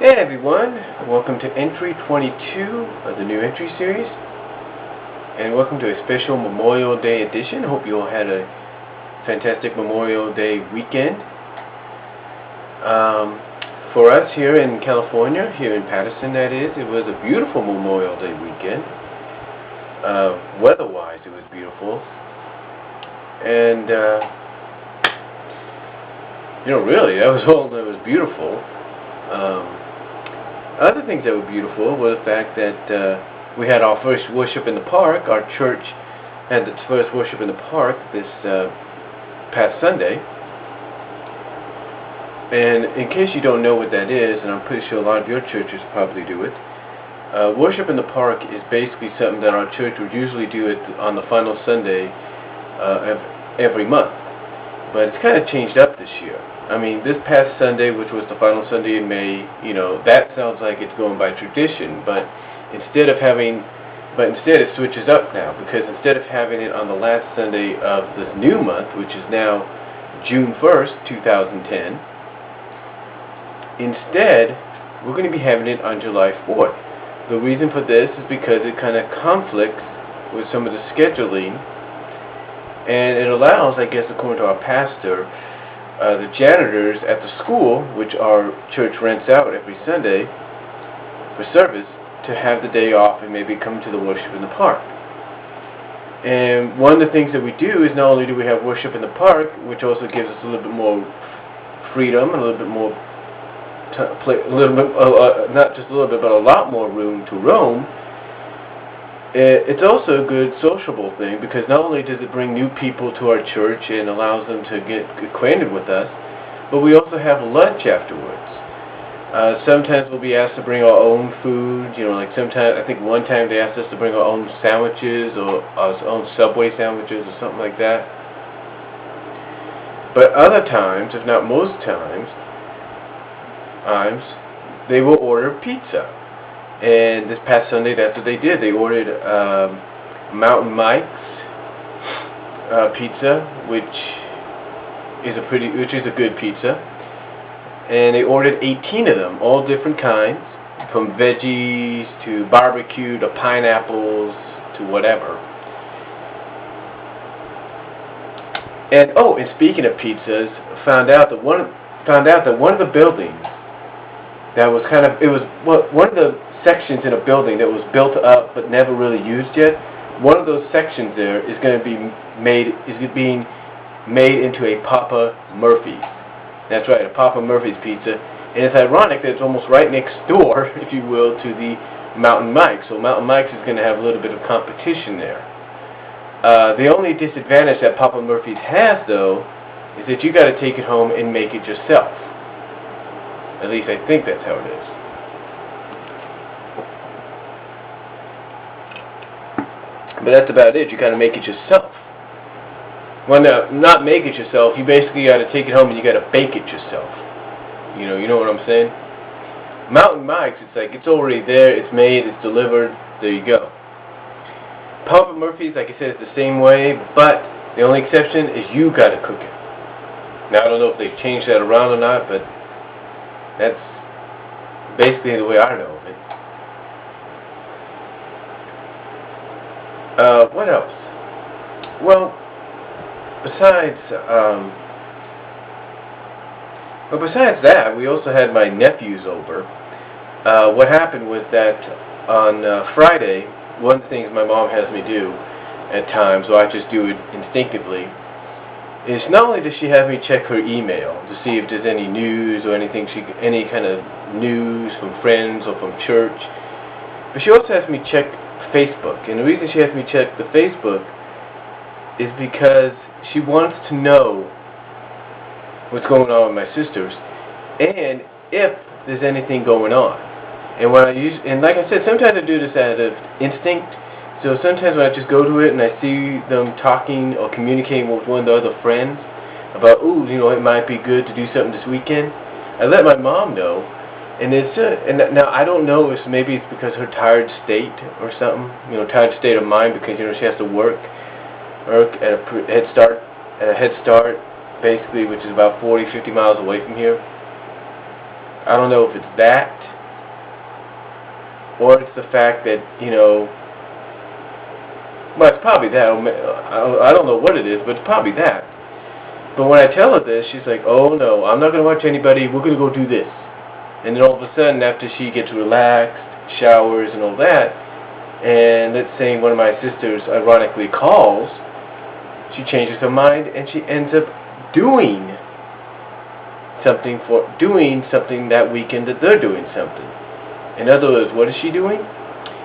Hey everyone, welcome to entry 22 of the new entry series, and welcome to a special Memorial Day edition. Hope you all had a fantastic Memorial Day weekend. For us here in California, here in Patterson that is, it was a beautiful Memorial Day weekend. Weather-wise it was beautiful, and really that was all that was beautiful. Other things that were beautiful were the fact that we had our first worship in the park. Our church had its first worship in the park this past Sunday. And in case you don't know what that is, and I'm pretty sure a lot of your churches probably do it, worship in the park is basically something that our church would usually do on the final Sunday of every month. But it's kind of changed up this year. I mean, this past Sunday, which was the final Sunday in May, that sounds like it's going by tradition, but instead it switches up now, because instead of having it on the last Sunday of this new month, which is now June 1st, 2010, instead, we're going to be having it on July 4th. The reason for this is because it kind of conflicts with some of the scheduling, and it allows, I guess, according to our pastor, the janitors at the school, which our church rents out every Sunday for service, to have the day off and maybe come to the worship in the park. And one of the things that we do is not only do we have worship in the park, which also gives us a little bit more freedom and a little bit more not just a little bit, but a lot more room to roam. It's also a good sociable thing, because not only does it bring new people to our church and allows them to get acquainted with us, but we also have lunch afterwards. Sometimes we'll be asked to bring our own food. Like sometimes, I think one time they asked us to bring our own sandwiches or our own Subway sandwiches or something like that. But other times, if not most times, they will order pizza. And this past Sunday, that's what they did. They ordered Mountain Mike's pizza, which is a good pizza. And they ordered 18 of them, all different kinds, from veggies to barbecue to pineapples to whatever. And speaking of pizzas, found out that one of the buildings that was one of the sections in a building that was built up but never really used yet. One of those sections there is being made into a Papa Murphy's. That's right, a Papa Murphy's pizza. And it's ironic that it's almost right next door, if you will, to the Mountain Mike's. So Mountain Mike's is going to have a little bit of competition there. The only disadvantage that Papa Murphy's has, though, is that you got to take it home and make it yourself. At least I think that's how it is. But that's about it. You got to make it yourself. Well, no, not make it yourself. You basically got to take it home and you got to bake it yourself. You know what I'm saying? Mountain Mike's, it's like it's already there. It's made. It's delivered. There you go. Papa Murphy's, like I said, it's the same way, but the only exception is you got to cook it. Now I don't know if they've changed that around or not, but that's basically the way I know of it. What else? Well, besides that, we also had my nephews over. What happened was that on Friday, one of the things my mom has me do at times, so I just do it instinctively, is not only does she have me check her email to see if there's any news or anything, any kind of news from friends or from church, but she also has me check Facebook. And the reason she has me check the Facebook is because she wants to know what's going on with my sisters and if there's anything going on. And like I said, sometimes I do this out of instinct. So sometimes when I just go to it and I see them talking or communicating with one of the other friends about, it might be good to do something this weekend, I let my mom know. And now I don't know if maybe it's because her tired state or something, tired state of mind, because she has to work at a Head Start, basically, which is about 40-50 miles away from here. I don't know if it's that, or it's the fact that, well, it's probably that. I don't know what it is, but it's probably that. But when I tell her this, she's like, oh no, I'm not going to watch anybody, we're going to go do this. And then all of a sudden, after she gets relaxed, showers and all that, and let's say one of my sisters ironically calls, she changes her mind and she ends up doing something that weekend that they're doing something. In other words, what is she doing?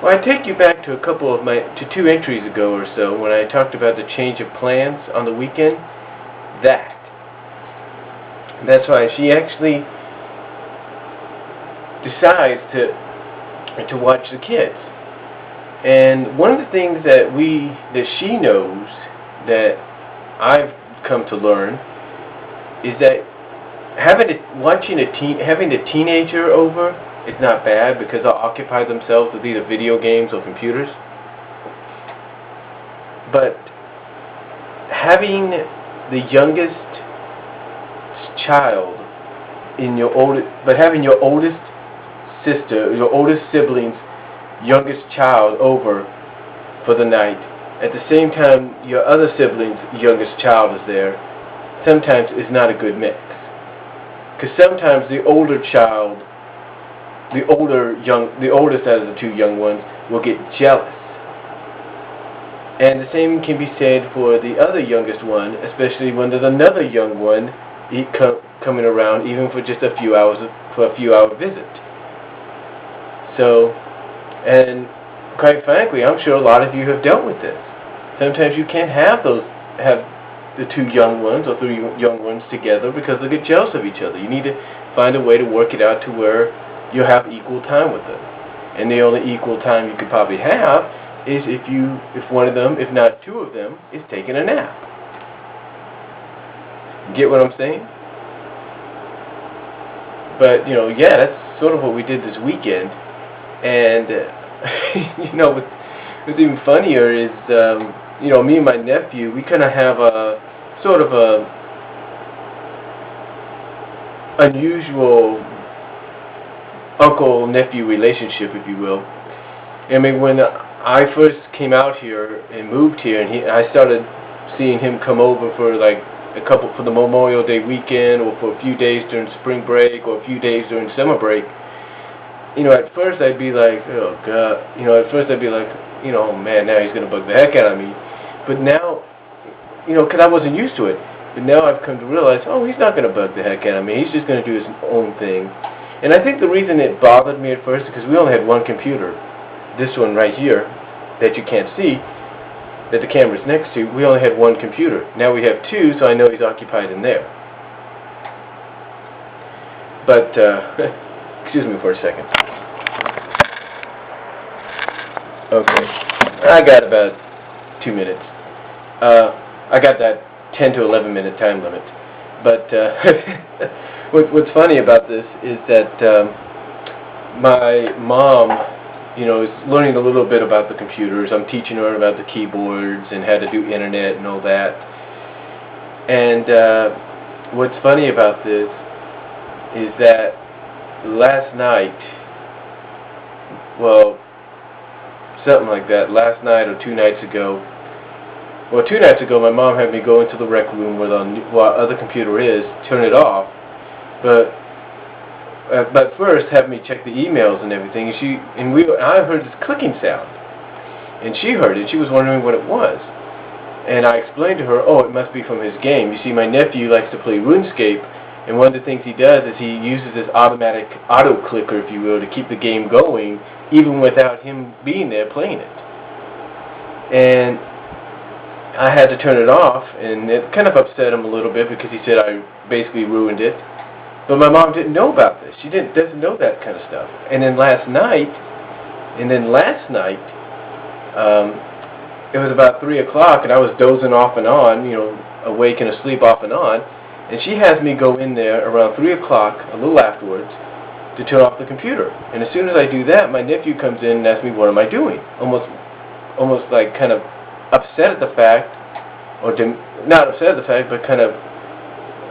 Well, I take you back to to 2 entries ago or so when I talked about the change of plans on the weekend. That's why she actually decides to watch the kids. And one of the things that she knows that I've come to learn is that having a teenager over is not bad, because they'll occupy themselves with either video games or computers. But having the youngest child having your oldest sister, your oldest sibling's youngest child over for the night, at the same time your other sibling's youngest child is there, sometimes is not a good mix. Because sometimes the oldest out of the 2 young ones will get jealous. And the same can be said for the other youngest one, especially when there's another young one coming around, even for just a few hour visit. So, and quite frankly, I'm sure a lot of you have dealt with this. Sometimes you can't have the 2 young ones or 3 young ones together because they'll get jealous of each other. You need to find a way to work it out to where you'll have equal time with them. And the only equal time you could probably have is if one of them, if not 2 of them, is taking a nap. Get what I'm saying? But, yeah, that's sort of what we did this weekend. And, what's even funnier is, me and my nephew, we kind of have a sort of a unusual uncle-nephew relationship, if you will. I mean, when I first came out here and moved here, and I started seeing him come over for for the Memorial Day weekend, or for a few days during spring break, or a few days during summer break. At first I'd be like, oh God. Oh man, now he's gonna bug the heck out of me. But now, because I wasn't used to it. But now I've come to realize, oh, he's not gonna bug the heck out of me. He's just gonna do his own thing. And I think the reason it bothered me at first is because we only had one computer. This one right here, that you can't see, that the camera's next to, we only had one computer. Now we have 2, so I know he's occupied in there. But, excuse me for a second. Okay, I got about 2 minutes. I got that 10 to 11 minute time limit. But what's funny about this is that my mom, is learning a little bit about the computers. I'm teaching her about the keyboards and how to do internet and all that. And what's funny about this is that last night, well, something like that, last night or 2 nights ago, well, 2 nights ago, my mom had me go into the rec room where the other computer is, turn it off, but first have me check the emails and everything. And I heard this clicking sound, and she heard it. She was wondering what it was, and I explained to her, oh, it must be from his game. You see, my nephew likes to play RuneScape, and one of the things he does is he uses this automatic auto clicker, if you will, to keep the game going, even without him being there playing it. And I had to turn it off, and it kind of upset him a little bit because he said I basically ruined it. But my mom didn't know about this. She doesn't know that kind of stuff. And then last night, it was about 3 o'clock, and I was dozing off and on, awake and asleep off and on, and she has me go in there around 3 o'clock, a little afterwards, to turn off the computer. And as soon as I do that, my nephew comes in and asks me, what am I doing? Almost like kind of upset at the fact, or not upset at the fact, but kind of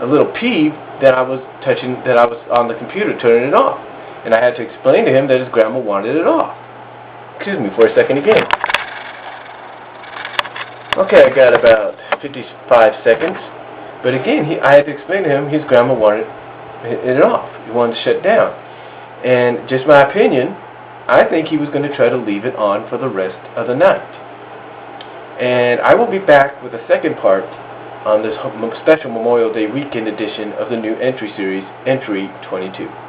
a little peeved that I was on the computer turning it off. And I had to explain to him that his grandma wanted it off. Excuse me for a second again. Okay, I got about 55 seconds. But again, I had to explain to him his grandma wanted it off. He wanted to shut down. And just my opinion, I think he was going to try to leave it on for the rest of the night. And I will be back with the second part on this special Memorial Day weekend edition of the new entry series, Entry 22.